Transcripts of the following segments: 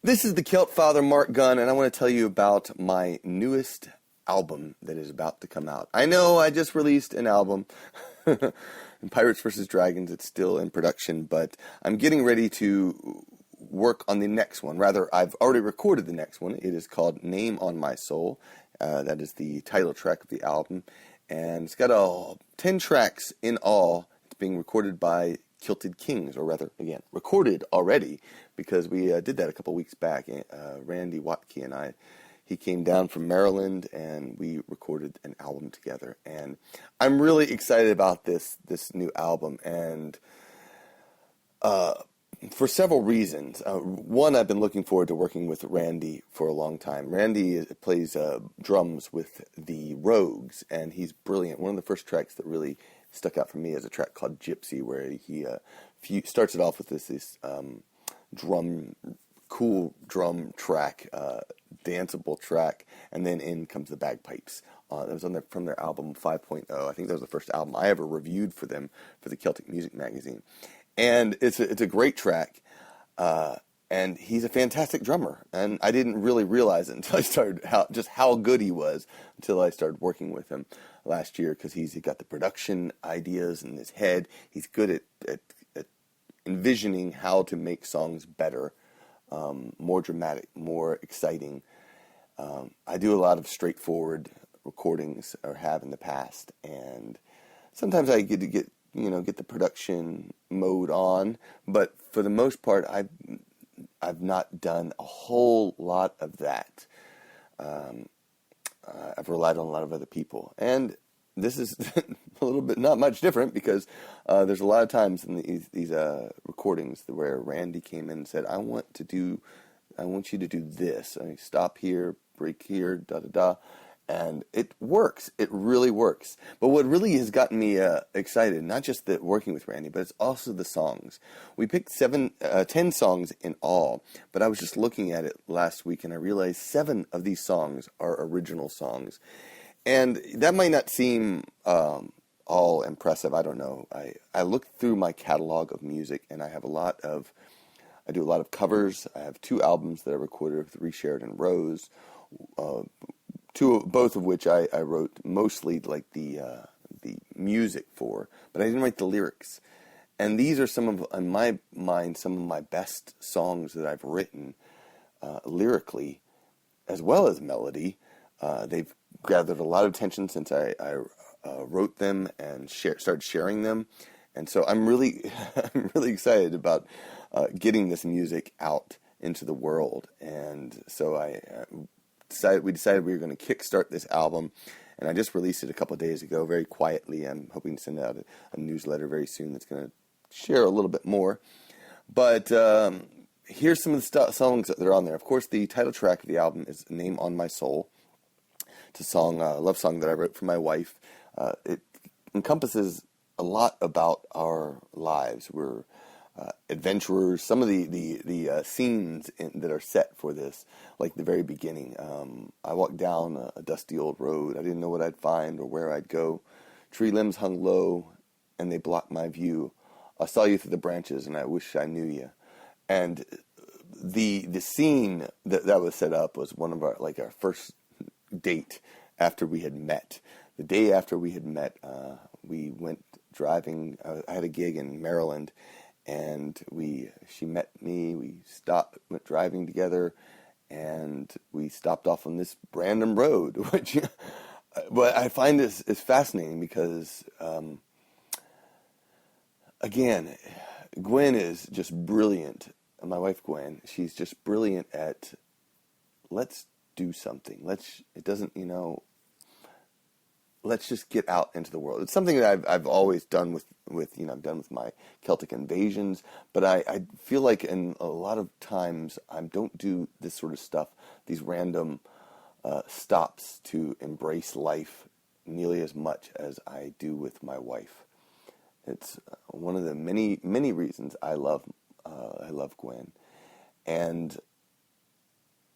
This is the Celtfather, Marc Gunn, and I want to tell you about my newest album that is about to come out. I know I just released an album, in Pirates vs. Dragons. It's still in production, but I'm getting ready to work on the next one. Rather, I've already recorded the next one. It is called Name on My Soul. That is the title track of the album, and it's got 10 tracks in all. It's being recorded by Kilted Kings, or rather, again, recorded already, because we did that a couple weeks back. Randy Watke and I, he came down from Maryland, and we recorded an album together. And I'm really excited about this new album, and for several reasons. One, I've been looking forward to working with Randy for a long time. Randy plays drums with the Rogues, and he's brilliant. One of the first tracks that really stuck out for me is a track called Gypsy, where he starts it off with this cool drum track, danceable track, and then in comes the bagpipes. That was from their album 5.0. I think that was the first album I ever reviewed for them for the Celtic Music magazine. And it's a great track, and he's a fantastic drummer. And I didn't really realize it until I started how good he was until I started working with him last year, because he's got the production ideas in his head. He's good at envisioning how to make songs better, more dramatic, more exciting. I do a lot of straightforward recordings, or have in the past, and sometimes I get the production mode on, but for the most part, I've not done a whole lot of that. I've relied on a lot of other people, and this is a little bit not much different, because there's a lot of times in these recordings where Randy came in and said, "I want you to do this. I mean, stop here, break here, da da da." And it works. It really works. But what really has gotten me excited, not just the working with Randy, but it's also the songs. We picked 10 songs in all, but I was just looking at it last week, and I realized 7 of these songs are original songs. And that might not seem all impressive. I don't know. I looked through my catalog of music, and I do a lot of covers. I have 2 albums that I recorded with Ree Sheridan Rose, both of which I wrote mostly like the music for, but I didn't write the lyrics. And these are in my mind, some of my best songs that I've written lyrically, as well as melody. They've gathered a lot of attention since I wrote them and started sharing them, and so I'm really excited about getting this music out into the world. And so we decided we were going to kickstart this album, and I just released it a couple of days ago, very quietly. I'm hoping to send out a newsletter very soon that's going to share a little bit more. But here's some of the songs that are on there. Of course, the title track of the album is Name on My Soul. It's a love song that I wrote for my wife. It encompasses a lot about our lives. We're adventurers. Some of the scenes that are set for this, like the very beginning. I walked down a dusty old road. I didn't know what I'd find or where I'd go. Tree limbs hung low, and they blocked my view. I saw you through the branches, and I wish I knew you. And the scene that was set up was one of our first date after we had met. The day after we had met, we went driving. I had a gig in Maryland, and she met me. We went driving together, and we stopped off on this random road, which, but I find this is fascinating because, again, Gwen is just brilliant. My wife Gwen, she's just brilliant at let's do something. Let's just get out into the world. It's something that I've always done with I've done with my Celtic invasions, but I feel like in a lot of times I don't do this sort of stuff, these random stops to embrace life nearly as much as I do with my wife. It's one of the many, many reasons I love Gwen. And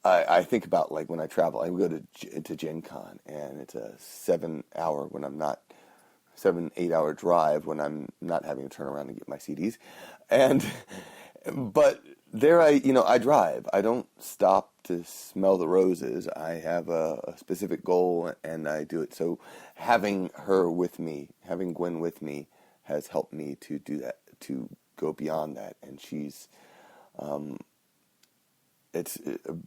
I think about, like, when I travel, I go to Gen Con, and it's a 7-8 hour drive when I'm not having to turn around and get my CDs. But There I drive. I don't stop to smell the roses. I have a specific goal and I do it. So having her with me, having Gwen with me has helped me to do that, to go beyond that. And it's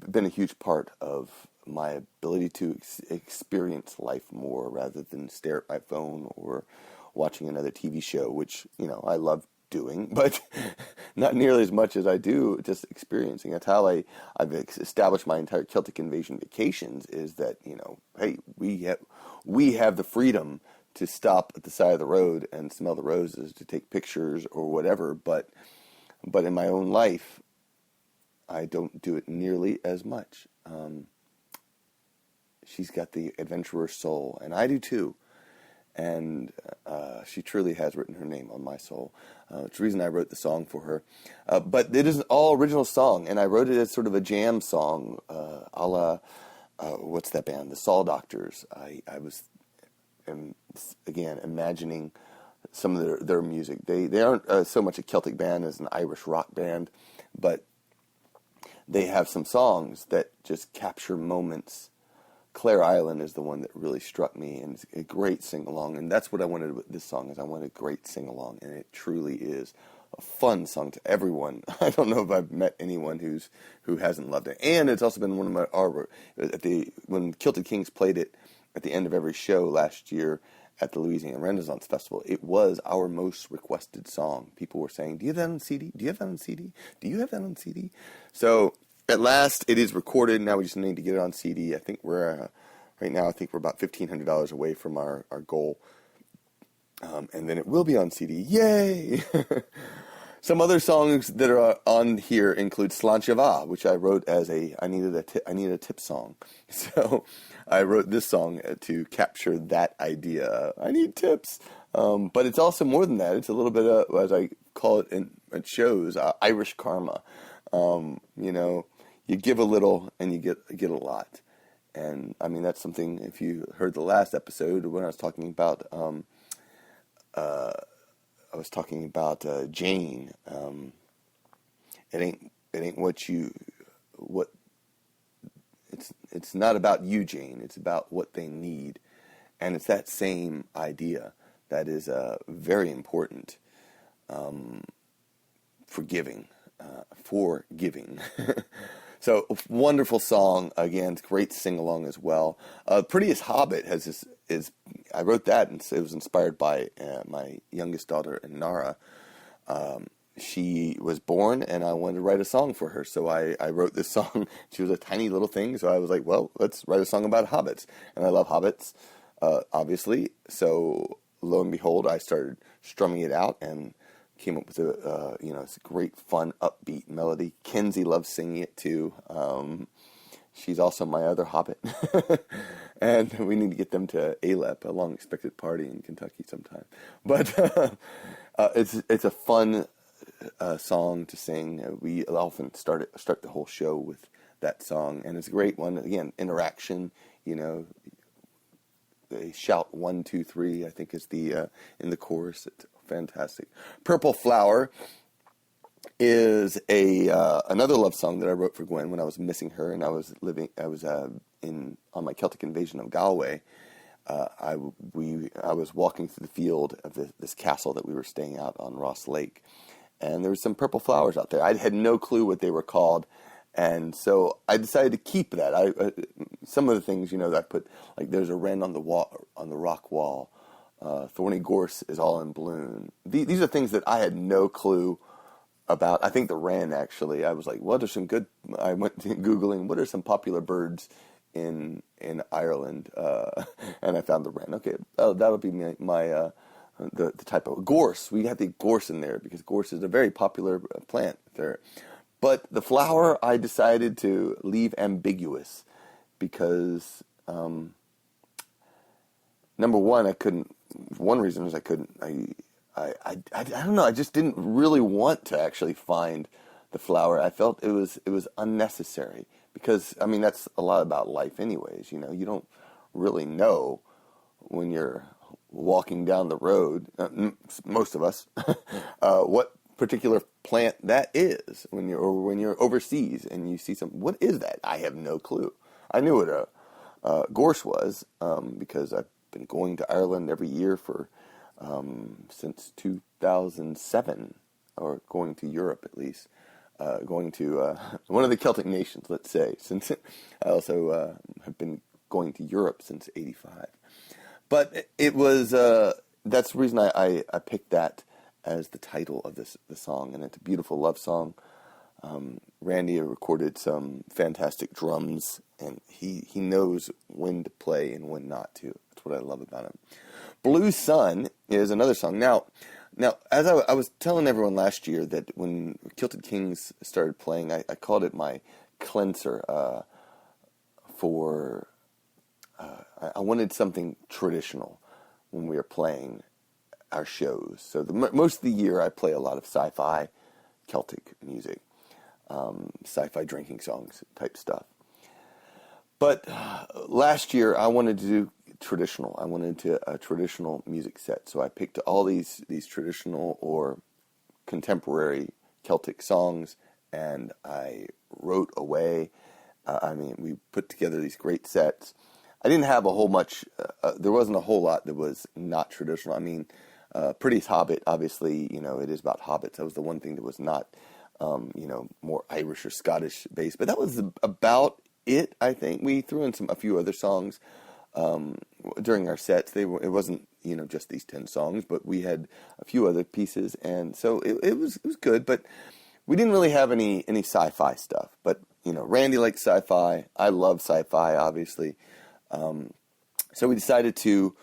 been a huge part of my ability to experience life more rather than stare at my phone or watching another TV show, which, I love doing, but not nearly as much as I do just experiencing. That's how I've established my entire Celtic Invasion vacations, is that, hey, we have the freedom to stop at the side of the road and smell the roses, to take pictures or whatever, but in my own life, I don't do it nearly as much. She's got the adventurer soul, and I do too. And she truly has written her name on my soul. It's the reason I wrote the song for her. But it is an all original song, and I wrote it as sort of a jam song, a la, what's that band? The Saul Doctors. I was, again, imagining some of their music. They aren't so much a Celtic band as an Irish rock band, but they have some songs that just capture moments. Clare Island is the one that really struck me, and it's a great sing-along, and that's what I wanted with this song, is I wanted a great sing-along, and it truly is a fun song to everyone. I don't know if I've met anyone who hasn't loved it, and it's also been one of when Kilted Kings played it at the end of every show last year at the Louisiana Renaissance Festival, it was our most requested song. People were saying, do you have that on CD? Do you have that on CD? Do you have that on CD? So at last, it is recorded. Now we just need to get it on CD. I think we're right now. I think we're about $1,500 away from our goal, and then it will be on CD. Yay! Some other songs that are on here include Slanchava, which I wrote as I needed a tip song. So I wrote this song to capture that idea. I need tips, but it's also more than that. It's a little bit of, as I call it at shows, Irish karma. You give a little and you get a lot. And I mean, that's something, if you heard the last episode when I was talking about, Jane. It ain't it's not about you, Jane. It's about what they need. And it's that same idea that is very important for giving. So, wonderful song. Again, it's great sing-along as well. Prettiest Hobbit I wrote that, and it was inspired by my youngest daughter, Nara. She was born, and I wanted to write a song for her, so I wrote this song. She was a tiny little thing, so I was like, well, let's write a song about hobbits. And I love hobbits, obviously. So, lo and behold, I started strumming it out, and came up with it's a great, fun, upbeat melody. Kenzie loves singing it too. She's also my other hobbit, and we need to get them to ALEP, a long-expected party in Kentucky sometime. But it's a fun song to sing. We often start the whole show with that song, and it's a great one. Again, interaction. They shout 1, 2, 3. I think is the in the chorus. It's fantastic. Purple Flower is another love song that I wrote for Gwen when I was missing her, and I was on my Celtic Invasion of Galway. I was walking through the field of this castle that we were staying out on Ross Lake, and there were some purple flowers out there. I had no clue what they were called, and so I decided to keep that. Some of the things that I put, like there's a wren on the wall, on the rock wall. Thorny gorse is all in bloom. These are things that I had no clue about. I think the wren, actually, I was like, what are some good, I went to Googling, what are some popular birds in Ireland? And I found the wren. Okay, that'll be my the type of gorse. We had the gorse in there because gorse is a very popular plant there. But the flower I decided to leave ambiguous because, number one, I couldn't. One reason is I couldn't. I don't know. I just didn't really want to actually find the flower. I felt it was unnecessary because that's a lot about life, anyways. You don't really know when you're walking down the road. Most of us, what particular plant that is when you're overseas and you see something. What is that? I have no clue. I knew what a gorse was because I've been going to Ireland every year for since 2007, or going to Europe at least. Going to one of the Celtic nations, let's say, since I also have been going to Europe since '85. But it was, that's the reason I picked that as the title of the song, and it's a beautiful love song. Randy recorded some fantastic drums, and he knows when to play and when not to. That's what I love about him. Blue Sun is another song. Now, as I was telling everyone last year that when Kilted Kings started playing, I called it my cleanser for... I wanted something traditional when we were playing our shows. So most of the year I play a lot of sci-fi, Celtic music, sci-fi drinking songs type stuff. But last year I wanted to do traditional. I wanted a traditional music set. So I picked all these traditional or contemporary Celtic songs, and I wrote away. We put together these great sets. I didn't have a whole much, there wasn't a whole lot that was not traditional. Pretty's Hobbit, obviously, it is about hobbits. That was the one thing that was not, more Irish or Scottish based. But that was about it, I think. We threw in a few other songs during our sets. It wasn't, just these 10 songs, but we had a few other pieces. And so it was good, but we didn't really have any sci-fi stuff. But, Randy likes sci-fi. I love sci-fi, obviously. So we decided to,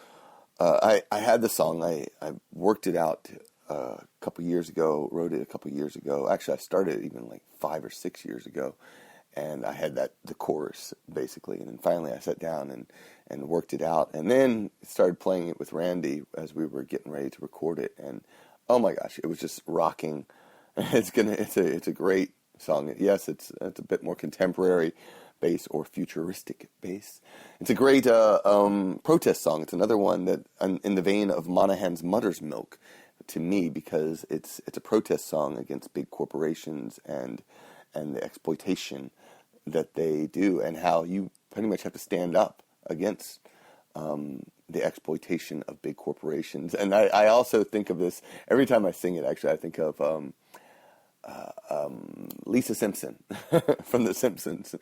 I had the song, I worked it out a couple years ago, wrote it a couple years ago. Actually, I started it even like 5 or 6 years ago, and I had the chorus, basically. And then finally I sat down and worked it out, and then started playing it with Randy as we were getting ready to record it. And oh my gosh, it was just rocking. It's a great song. Yes, it's a bit more contemporary bass or futuristic bass. It's a great protest song. It's another one that in the vein of Monaghan's Mother's Milk to me, because it's a protest song against big corporations and the exploitation that they do, and how you pretty much have to stand up against the exploitation of big corporations. And I also think of this every time I sing it. Actually, I think of Lisa Simpson from The Simpsons,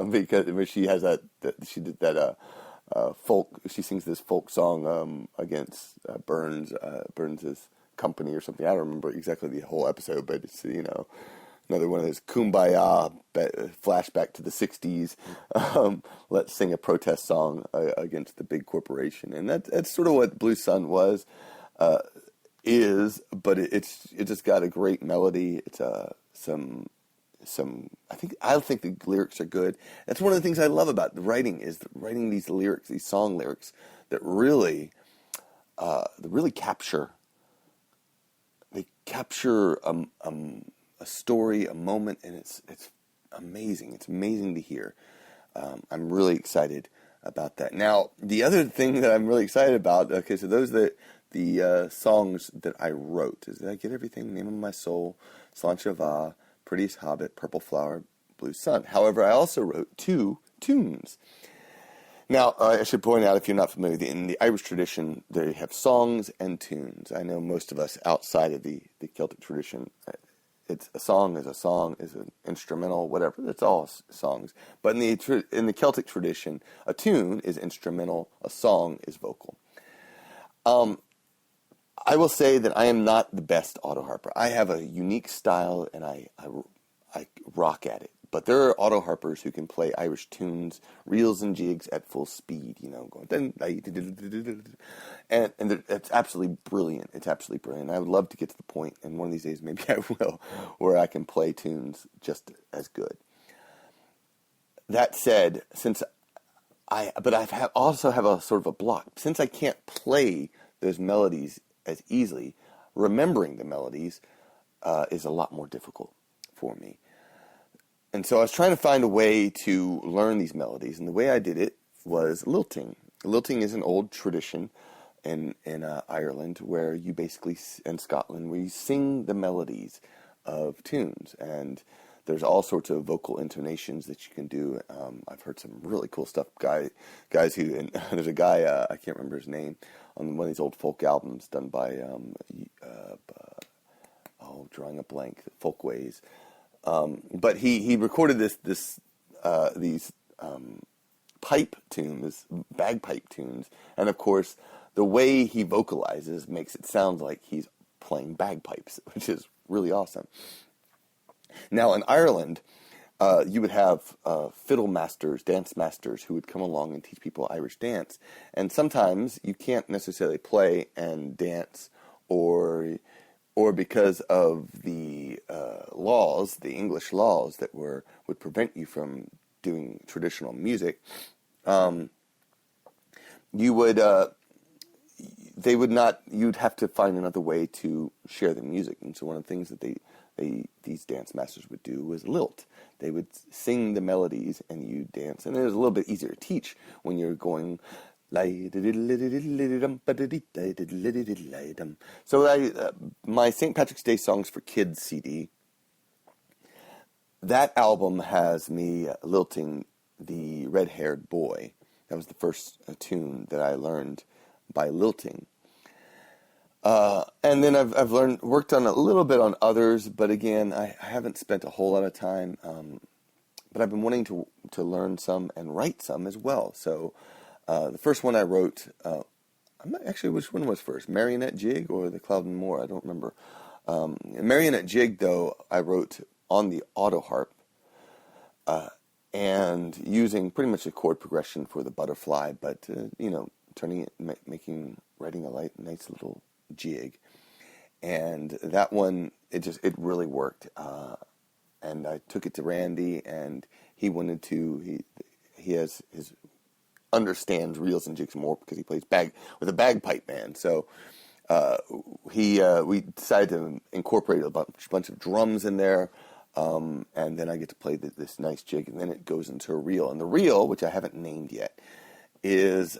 because she has she did that folk. She sings this folk song against Burns's company or something. I don't remember exactly the whole episode, but it's another one of those kumbaya flashback to the '60s. Let's sing a protest song against the big corporation, and that's sort of what Blue Sun was. But it's just got a great melody. It's I think the lyrics are good. That's one of the things I love about the writing, is writing these lyrics, these song lyrics that really capture. They capture a story, a moment, and it's amazing. It's amazing to hear. I'm really excited about that. Now, the other thing that I'm really excited about. Okay, so those the songs that I wrote. Did I get everything? Name of My Soul, Sláinte Pretty's Hobbit, Purple Flower, Blue Sun. However, I also wrote 2 tunes. Now, I should point out, if you're not familiar, in the Irish tradition, they have songs and tunes. I know most of us outside of the Celtic tradition, it's a song is an instrumental, whatever. That's all songs. But in the Celtic tradition, a tune is instrumental, a song is vocal. I will say that I am not the best auto harper. I have a unique style, and I rock at it. But there are auto harpers who can play Irish tunes, reels and jigs at full speed, going and it's absolutely brilliant. It's absolutely brilliant. I would love to get to the point, and one of these days maybe I will, where I can play tunes just as good. That said, I also have a sort of a block. Since I can't play those melodies as easily, remembering the melodies is a lot more difficult for me. And so I was trying to find a way to learn these melodies, and the way I did it was lilting. Lilting is an old tradition in Ireland, where you basically, and Scotland, where you sing the melodies of tunes, and there's all sorts of vocal intonations that you can do. I've heard some really cool stuff. Guys who, and there's a guy, I can't remember his name, on one of these old folk albums done by, drawing a blank, Folkways. But he recorded these pipe tunes, bagpipe tunes, and of course, the way he vocalizes makes it sound like he's playing bagpipes, which is really awesome. Now, in Ireland, you would have fiddle masters, dance masters, who would come along and teach people Irish dance. And sometimes you can't necessarily play and dance, or because of the laws, the English laws that would prevent you from doing traditional music, you'd have to find another way to share the music. And so one of the things that these dance masters would do was lilt. They would sing the melodies and you dance. And it was a little bit easier to teach when you're going. So my St. Patrick's Day Songs for Kids CD, that album has me lilting the Red-Haired Boy. That was the first tune that I learned by lilting. And then I've worked on a little bit on others, but again, I haven't spent a whole lot of time. But I've been wanting to learn some and write some as well. So the first one I wrote, I'm not actually which one was first, Marionette Jig or the Cloud and Moor, I don't remember. Marionette Jig, though, I wrote on the auto harp, and using pretty much a chord progression for the butterfly, but turning it, writing a nice little jig. And that one, it really worked. And I took it to Randy, and he wanted to. He understands reels and jigs more because he plays with a bagpipe band. So we decided to incorporate a bunch of drums in there, and then I get to play this nice jig, and then it goes into a reel. And the reel, which I haven't named yet, is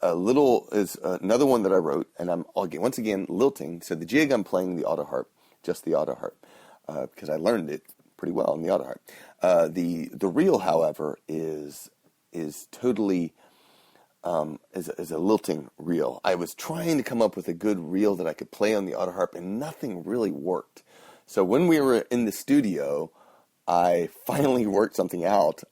another one that I wrote, and I'm once again lilting. So the jig, I'm playing the auto harp, just the auto harp, because I learned it pretty well on the auto harp. The reel, however, is totally is a lilting reel. I was trying to come up with a good reel that I could play on the auto harp, and nothing really worked. So when we were in the studio, I finally worked something out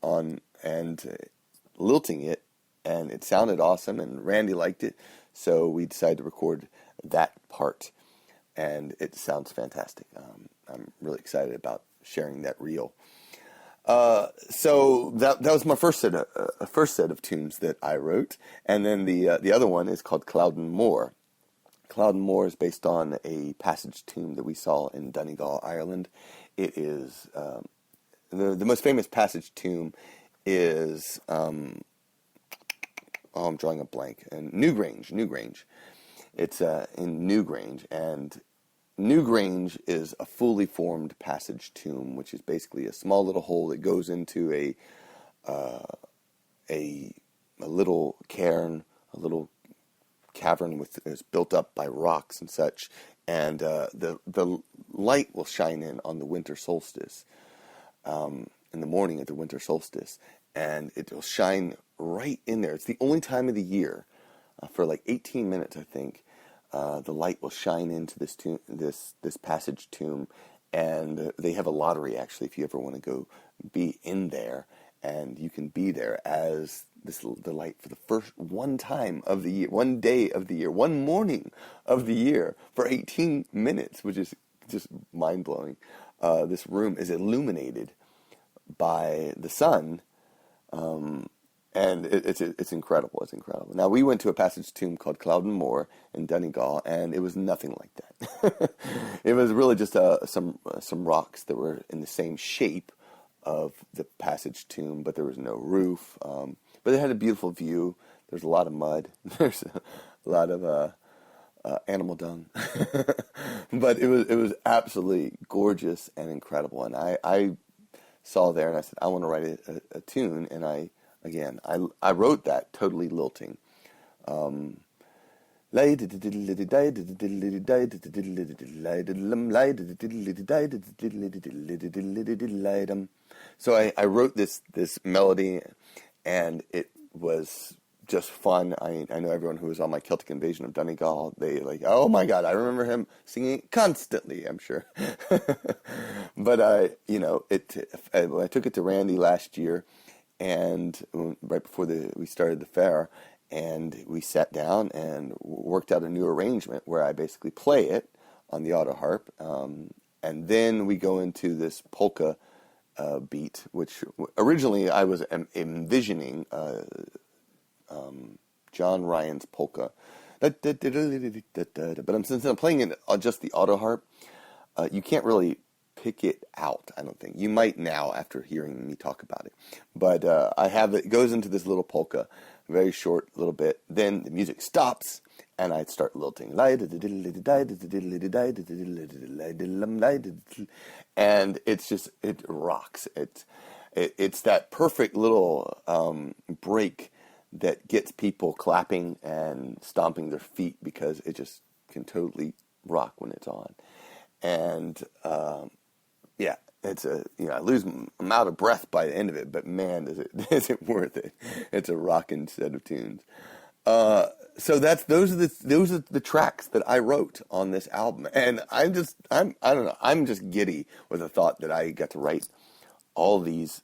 lilting it, and it sounded awesome, and Randy liked it, so we decided to record that part, and it sounds fantastic. I'm really excited about sharing that reel. So that was my first set of tunes that I wrote, and then the other one is called Cloud and Moor. Cloud and Moor is based on a passage tune that we saw in Donegal, Ireland. It is the most famous passage tune is I'm drawing a blank. And Newgrange. It's in Newgrange, and Newgrange is a fully formed passage tomb, which is basically a small little hole that goes into a little cairn, a little cavern is built up by rocks and such, and the light will shine in on the winter solstice, in the morning of the winter solstice, and it will shine right in there. It's the only time of the year, for like 18 minutes, I think. The light will shine into this passage tomb, and they have a lottery, actually, if you ever want to go be in there, and you can be there as the light for the first one time of the year, one day of the year, one morning of the year for 18 minutes, which is just mind-blowing. This room is illuminated by the sun, and it's incredible. It's incredible. Now, we went to a passage tomb called Cloud and Moor in Donegal, and it was nothing like that. It was really just some rocks that were in the same shape of the passage tomb, but there was no roof. But it had a beautiful view. There's a lot of mud. There's a lot of animal dung. But it was absolutely gorgeous and incredible. And I saw there, and I said, I want to write a tune, and I wrote that totally lilting. So I wrote this melody, and it was just fun. I know everyone who was on my Celtic Invasion of Donegal, they like, oh my God, I remember him singing it constantly, I'm sure. But I took it to Randy last year, and right before we started the fair, and we sat down and worked out a new arrangement where I basically play it on the auto harp, and then we go into this polka beat, which originally I was envisioning John Ryan's polka, but since I'm playing it on just the auto harp, you can't really pick it out, I don't think. You might now after hearing me talk about it, but I have it goes into this little polka, very short little bit, then the music stops and I start lilting, and it rocks. It's that perfect little break that gets people clapping and stomping their feet, because it just can totally rock when it's on. And I lose, I'm out of breath by the end of it, but man, is it worth it? It's a rocking set of tunes. So those are the tracks that I wrote on this album, and I don't know, I'm just giddy with the thought that I got to write all these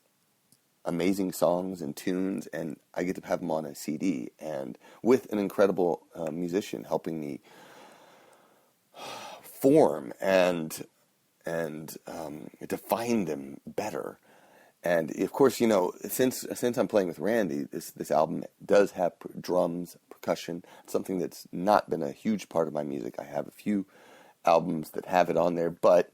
amazing songs and tunes, and I get to have them on a CD, and with an incredible musician helping me form and define them better. And of course, since I'm playing with Randy, this album does have drums, percussion, something that's not been a huge part of my music. I have a few albums that have it on there, but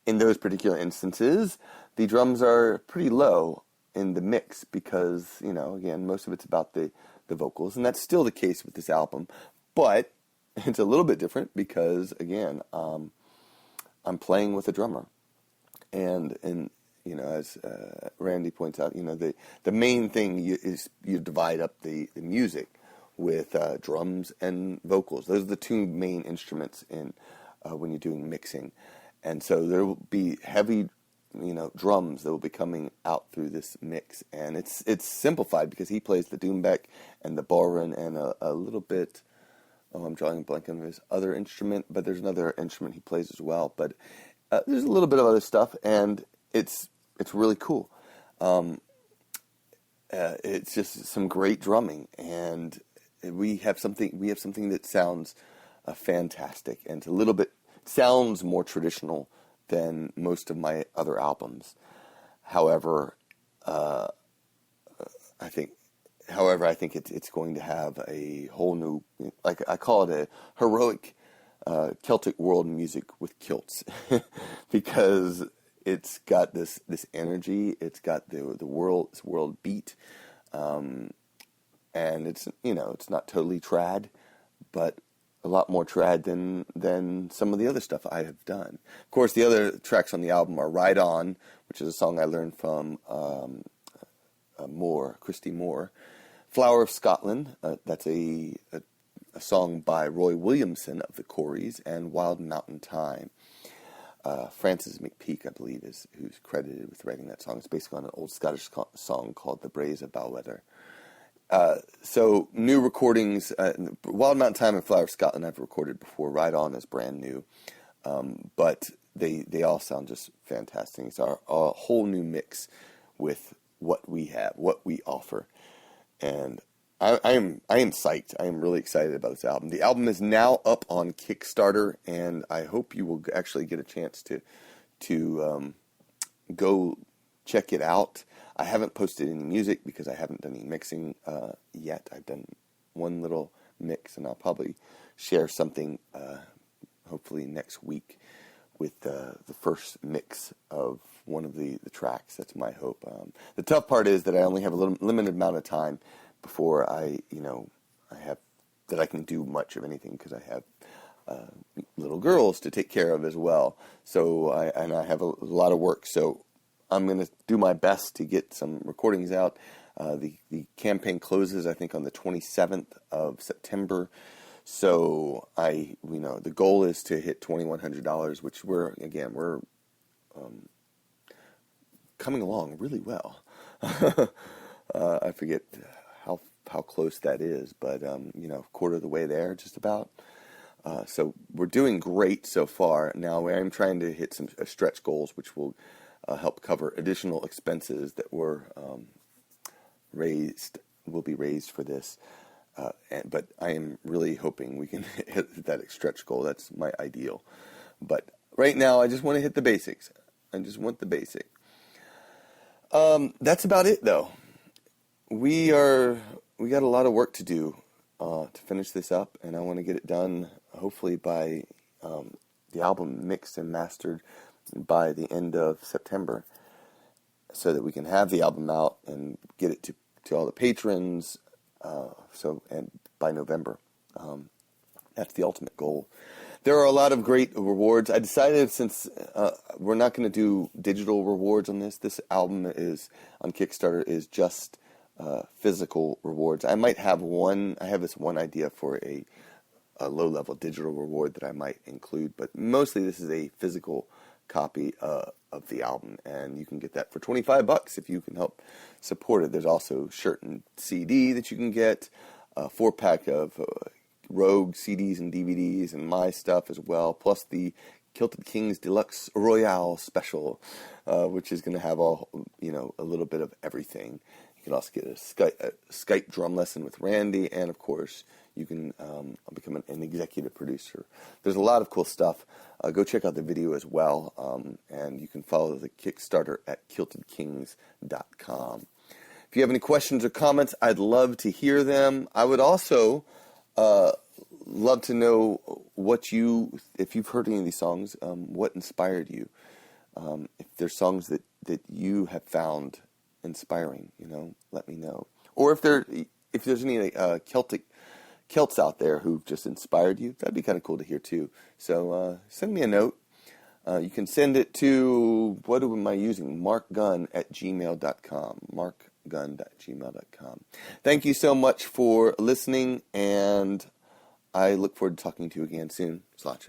in those particular instances, the drums are pretty low in the mix because, again, most of it's about the vocals, and that's still the case with this album. But it's a little bit different because, again, I'm playing with a drummer, and as Randy points out, the main thing is you divide up the music with drums and vocals. Those are the two main instruments in when you're doing mixing, and so there will be heavy drums that will be coming out through this mix, and it's simplified because he plays the doumbek and the bodhrán and a little bit. Oh, I'm drawing a blank on his other instrument, but there's another instrument he plays as well. But there's a little bit of other stuff, and it's really cool. It's just some great drumming, and we have something that sounds fantastic, and it's a little bit sounds more traditional than most of my other albums. However, I think it's going to have a whole new, like I call it a heroic Celtic world music with kilts, because it's got this energy, it's got the world beat, and it's it's not totally trad, but a lot more trad than some of the other stuff I have done. Of course, the other tracks on the album are "Ride On," which is a song I learned from Christy Moore. "Flower of Scotland," that's a song by Roy Williamson of the Corries, and "Wild Mountain Time." Francis McPeak, I believe, is who's credited with writing that song. It's basically on an old Scottish song called "The Braes of Balweather." So new recordings, "Wild Mountain Time" and "Flower of Scotland" I've recorded before. "Ride On" is brand new, but they all sound just fantastic. It's a whole new mix with what we have, what we offer, and I am psyched. I am really excited about this album. The album is now up on Kickstarter, and I hope you will actually get a chance to go check it out. I haven't posted any music because I haven't done any mixing yet. I've done one little mix, and I'll probably share something hopefully next week with the first mix of one of the tracks. That's my hope. The tough part is that I only have a limited amount of time before I can do much of anything, because I have little girls to take care of as well. So I have a lot of work. So I'm going to do my best to get some recordings out. The campaign closes, I think, on the 27th of September. So the goal is to hit $2,100, which we're coming along really well. I forget how close that is, but quarter of the way there, just about. So we're doing great so far. Now I'm trying to hit some stretch goals, which will help cover additional expenses that will be raised for this. But I am really hoping we can hit that stretch goal. That's my ideal. But right now, I just want to hit the basics. I just want the basic. That's about it, though. We got a lot of work to do to finish this up, and I want to get it done hopefully by the album mixed and mastered by the end of September, so that we can have the album out and get it to all the patrons. And by November, that's the ultimate goal. There are a lot of great rewards. I decided, since we're not going to do digital rewards on this album is on Kickstarter is just physical rewards. I might have I have this one idea for a low-level digital reward that I might include, but mostly this is a physical copy of the album, and you can get that for $25 if you can help support it. There's also shirt and CD that you can get, a 4-pack of Rogue CDs and DVDs and my stuff as well, plus the Kilted Kings Deluxe Royale Special, which is going to have a little bit of everything. You can also get a Skype drum lesson with Randy, and of course you can become an executive producer. There's a lot of cool stuff. Go check out the video as well, and you can follow the Kickstarter at kiltedkings.com. If you have any questions or comments, I'd love to hear them. I would also love to know if you've heard any of these songs, what inspired you. If there's songs that you have found inspiring, let me know. Or if there's any Celts out there who've just inspired you, that'd be kind of cool to hear too. So send me a note. You can send it to, what am I using? marcgunn@gmail.com. marcgunn@gmail.com. Thank you so much for listening, and I look forward to talking to you again soon. Slacha.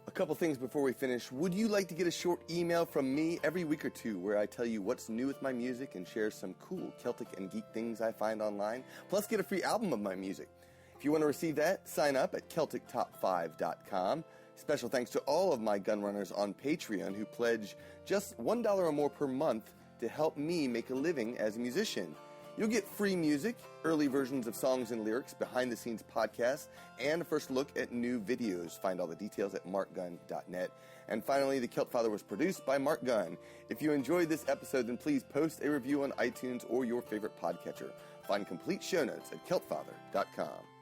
A couple things before we finish. Would you like to get a short email from me every week or two where I tell you what's new with my music and share some cool Celtic and geek things I find online, plus get a free album of my music? If you want to receive that, sign up at CelticTop5.com. Special thanks to all of my gun runners on Patreon who pledge just $1 or more per month to help me make a living as a musician. You'll get free music, early versions of songs and lyrics, behind-the-scenes podcasts, and a first look at new videos. Find all the details at marcgunn.net. And finally, The Celtfather was produced by Marc Gunn. If you enjoyed this episode, then please post a review on iTunes or your favorite podcatcher. Find complete show notes at celtfather.com.